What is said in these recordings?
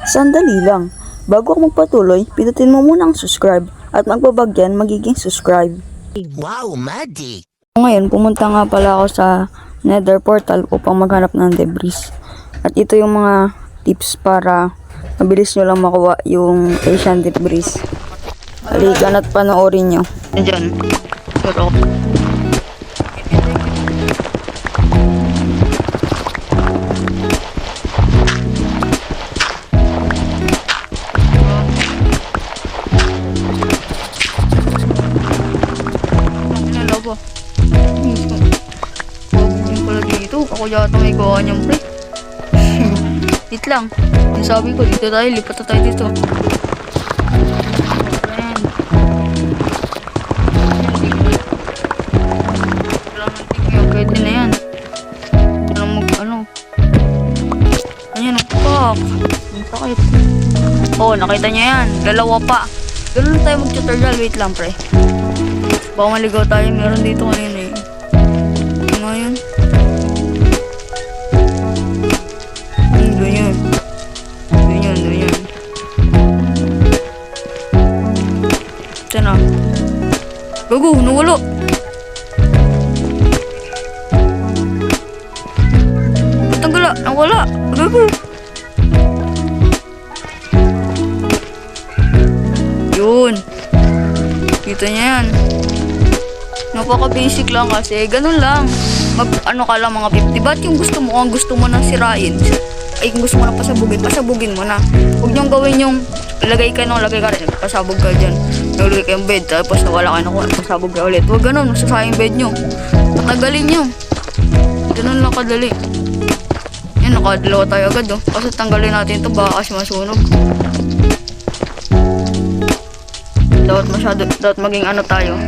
Sandali lang. Bago ako magpatuloy, pindutin mo muna ang subscribe at magbabagyan magiging subscribe. Wow, magic! Ngayon, pumunta nga pala ako sa Nether Portal upang maghanap ng debris. At ito yung mga tips para mabilis nyo lang makuha yung Asian debris. Halika na't panoorin nyo. Diyan. Pero po. Yung pala dito, ako yata may gawa niyang pre. Wait lang. Yung sabi ko, dito tayo, lipat na tayo dito. Ayan. Wala nang tigyo, pwede na yan. Walang ano. Ayan, pak. Ang sakit. Oo, nakita niya yan. Dalawa pa. Ganun tayo mag-tutorial. Wait lang, pre. Baka maligaw tayo, meron dito kanina eh. Ano yun? Doon yun. Doon yun, doon yun. Ito na. Gago, nawala. Patanggal, nawala. Gago. Yun. Kita niya yan. Napaka-basic lang kasi, ganun lang. Ano ka lang mga 50. Ba't yung gusto mo, kung gusto mo nang sirain, ay kung gusto mo nang pasabugin mo na. Huwag niyong gawin yung, lagay ka rin, pasabog ka dyan. Nalagay ka yung bed, tapos nawala ka na kung pasabog ka ulit. Huwag ganun, masasayang bed nyo. Patagalin nyo. Ganun lang kadali. Yan, nakadalawa tayo agad oh. Kasi tanggalin natin ito, baka kasi masunog. Dapat maging ano tayo.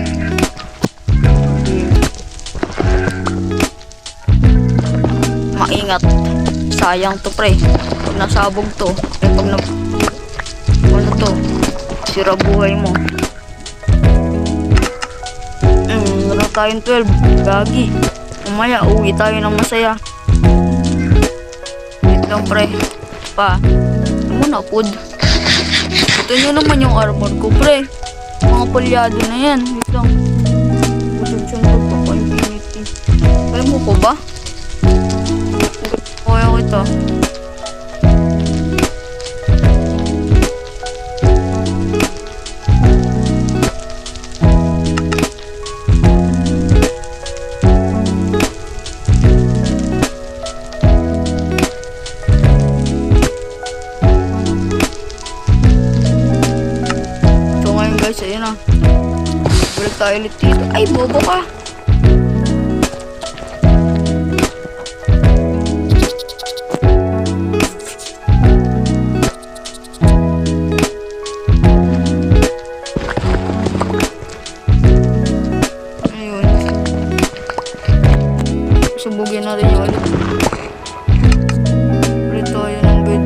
Maingat. Sayang to pre. Pag nasabog to, pag ano to, sira buhay mo. Meron tayong 12. Gagi. Umaya, uwi tayo ng masaya. Wait lang pre. Pa. Ano muna, food. Ito nyo naman yung armor ko pre. Mga palyado na yan. Wait lang. Masubsyon ko pa pa infinity. Kaya mo ko ba? Kaya ko ito. So ngayon guys, ayun na. Balik tayo ulit dito. Ay, bobo ka. Subugin natin yung ulit. Ulit tayo ng bed.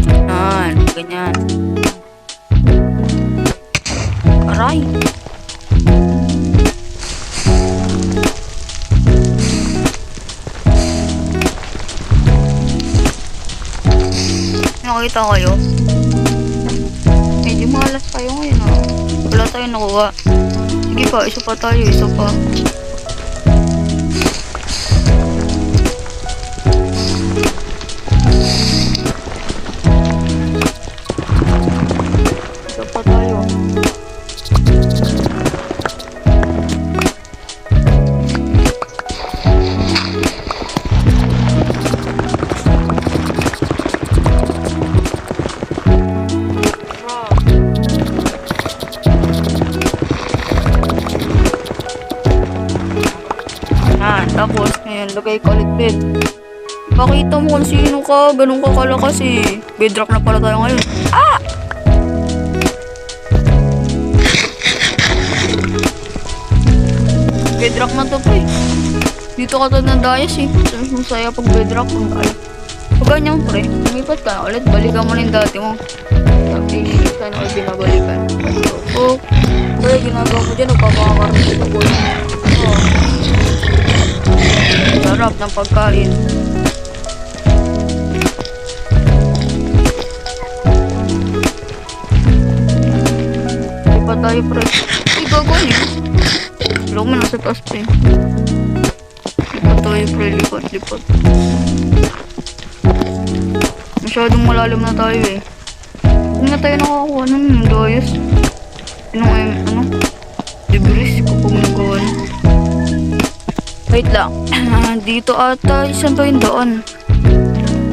Yan, ganyan. Aray! Nakita kayo? Medyo malas tayo ngayon ha. Wala tayong nakuha. Sige pa, isa pa tayo, isa pa. Tapos, ngayon, lagay ko ulit bed. Pakita mo kung sino ka. Ganun ka kalakas eh. Bedrock na pala tayo ngayon. Ah! Bedrock na to pre. Dito ka to ng dayas eh. Masaya pag bedrock. Pag ganyan pre, lumipat ka na ulit. Balikan mo na yung dati mo. Saan ako binabalikan? So, kaya ginagawa mo dyan. Nagpapakakarap dito po. Sarap ng pagkain. tayo, pre. Ay, gagawin eh. Alam mo, nasa taas pa eh. Lipat tayo, pre. Lipat. Masyadong malalim na tayo eh. Kung na tayo nakakuha nun, yung dayos. Debris ko kung nagawa na. Wait lang. Dito ata, isang to yung doon.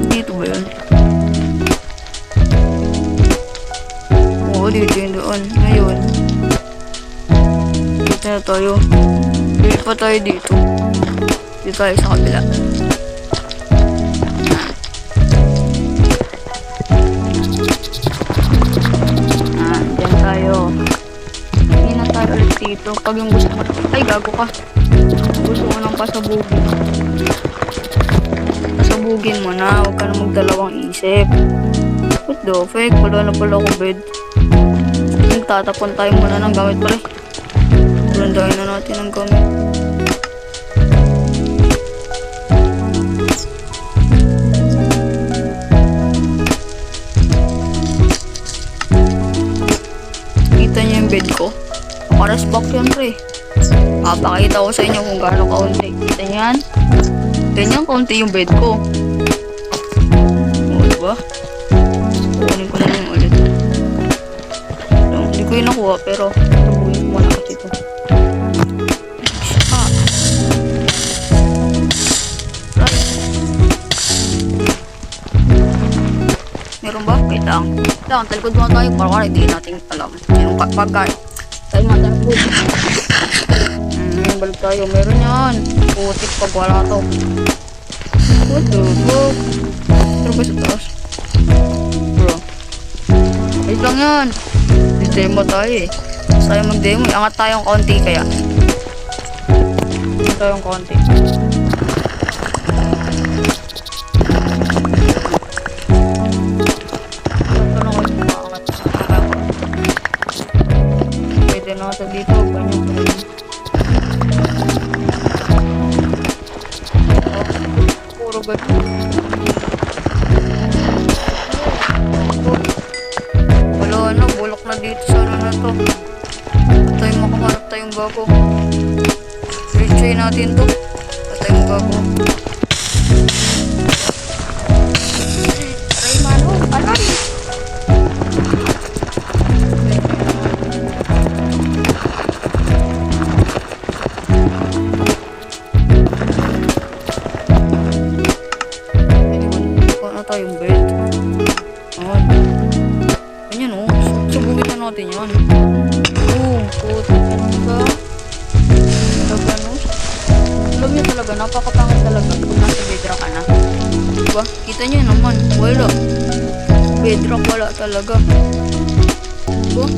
Dito ba yun? Oo, dito yung doon. Ngayon. Dito na tayo. Dito pa tayo dito. Dito tayo sa kabila. Diyan tayo. Hindi na tayo ulit dito. Pag yung gusto mo. Ay, gago ka. Gusto mo nang pasabugin. Pasabugin mo na. Huwag ka na magdalawang isip. What the fuck? Wala na pala akong bed. Magtatapon tayo muna ng gamit pala. Bulandahin na natin ang gamit. Kita niyo yung bed ko? Paras back yan, pre. Papakita ko sa inyo kung gaano kaunti. Kita niyo yan? Ganyan kaunti yung bed ko. Oo, diba? Kunin ko na yung ulit. So, hindi ko yung nakuha, pero sabuhin ko muna kasi ito. Meron ba? Wait lang. Talikod mo tayo para hindi natin alam. Yung pagkain. Tayo mga tayo food. Balik tayo. Meron yan. Putik pag wala to. What the fuck? Pero ba sa taas? Bro. Wait lang yan. Demo tayo eh. Tayo mag-demo. Angat tayong konti kaya. Angat tayong konti. Pwede na ito dito. Ganyan pa rin. Puro gato. Wala na. Bulok na dito. Sana na to. Patay makahanap tayong bago. Retry natin to. Patay mo bago. Aray mano. Aray. Tayong bed. Ayan. Ganyan o. Sabugin na natin yan. Puto ka. Talaga no. Alam niyo talaga, napakapangit talaga kung nasa bedrock ka na. Diba? Kita niyo naman. Wala. Bedrock wala talaga. Diba?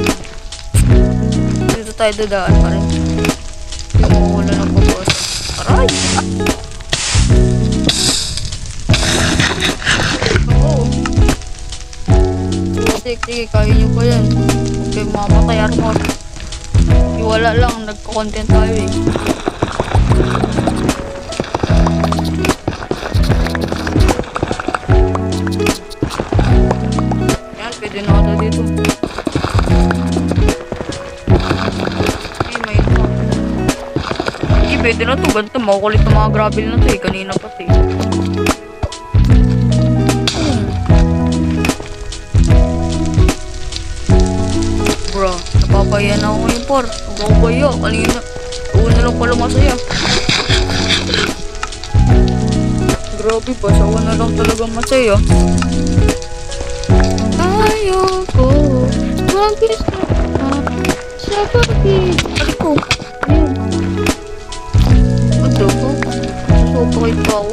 Dito tayo dadaan pa rin. Yung wala na pagkasa. Aray! Sige, kaya nyo pa yan. Huwag kayo mamatay armor. Iwala lang, nagko-content tayo eh. Yan, pwede na ito dito. Ay, may ito. Hindi, pwede na ito. Ganito, makukulit ng mga gravel na ito eh. Kanina pati. Bro, napapaya na ako ngayon, por. Napapaya, kanina. Uwan na lang pala masaya. Grabe pa, sa uwan na lang talaga masaya. Ayoko mag-isa sa pag-ibig. Ay ko, ayun. Ano ko? Susupakit pa ako.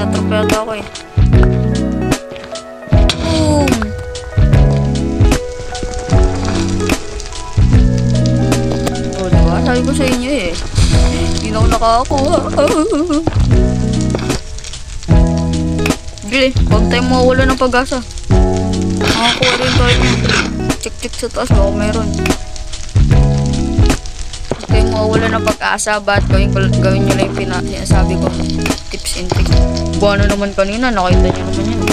Natrapeta ako eh. Boom! O, diba? Sabi ko sa inyo eh. Hindi na ako nakakakuha. Bili, huwag tayong mawawala ng pag-asa. Nakakuha rin tayo niya. Check sa taas baka meron. mawawala ng pag-asa. Ba't gawin nyo lang yung sinasabi ko tips and tricks. Buwan naman kanina, nakita nyo naman yan.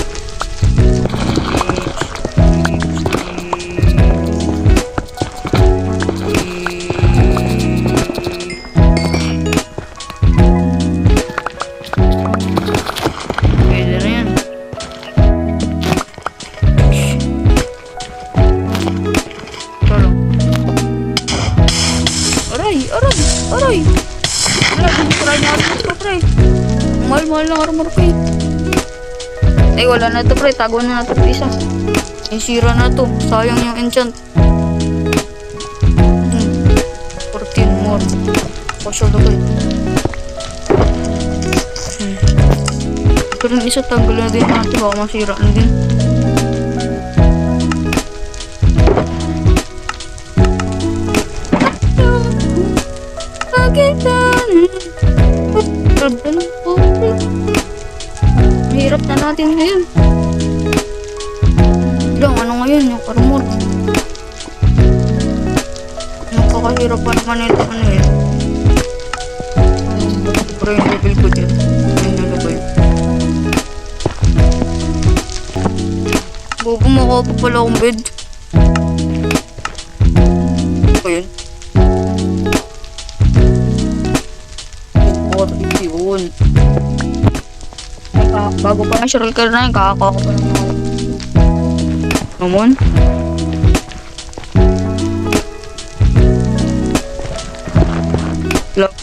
Pwede na yan. Ito lang. Aray! Wala, bubukura niya armor ko, pre. Mahal ng armor ko eh. Ay, wala na to, pre. Tago na to, isa. Ay, sira na to. Sayang yung enchant. 14 more. Pasyo na kayo. Pero yung isa, tanggal na din natin. Baka masira na din. Hirap na natin ngayon. Lang, ano ngayon yung armor? Nakakahirap pa naman ito, ano yun? Pero yung level ko dyan. Ayun na level. Bobo, makapa pala akong bed. Ayun. Yun. Bago pa yung shuriken na yun, kakakuha ko pa lang naman. Naman? Love.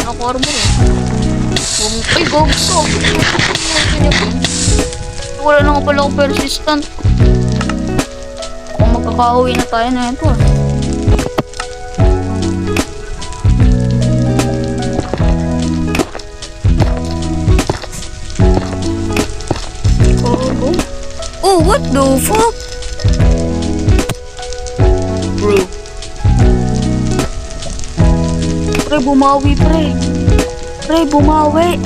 Ako armor eh. Ay, gog ko. Wala na nga pala akong persistent. Kung magkakauwi na tayo na ito ah. Oh, what the fuck? Bro. Pre, bumawi, pre. Pre, bumawi.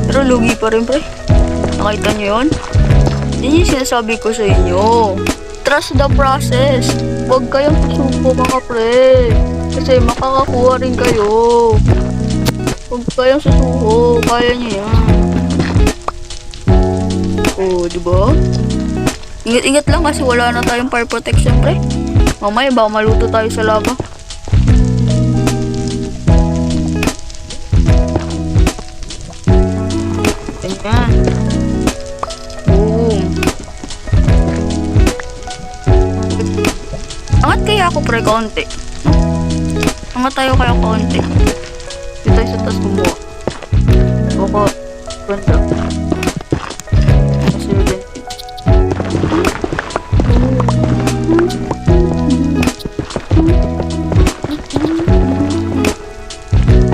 Pero lugi pa rin, pre. Nakita nyo yun? Yan yung sinasabi ko sa inyo. Trust the process. Huwag kayong susuko, mga pre. Kasi makakakuha rin kayo. Huwag kayong susuko. Kaya nyo yan. Oh, diba? Ingat-ingat lang kasi wala na tayong fire protection, pre. Mamaya baka maluto tayo sa lava. Ganyan. Boom. Angat kaya ako, pre, kaunti. Angat tayo kaya kaunti. Dito tayo sa taas kumuha. Baka ganda. Kasi yun.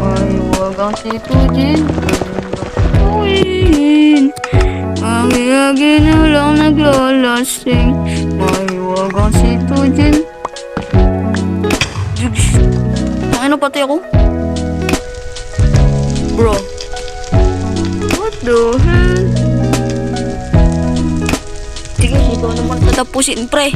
Ay, wag ang situjin. Agi-agi na lang naglalasing. May wag ang situjin. Ano pati ako? Bro. What the hell? Tingnan ito naman tatapusin, pre.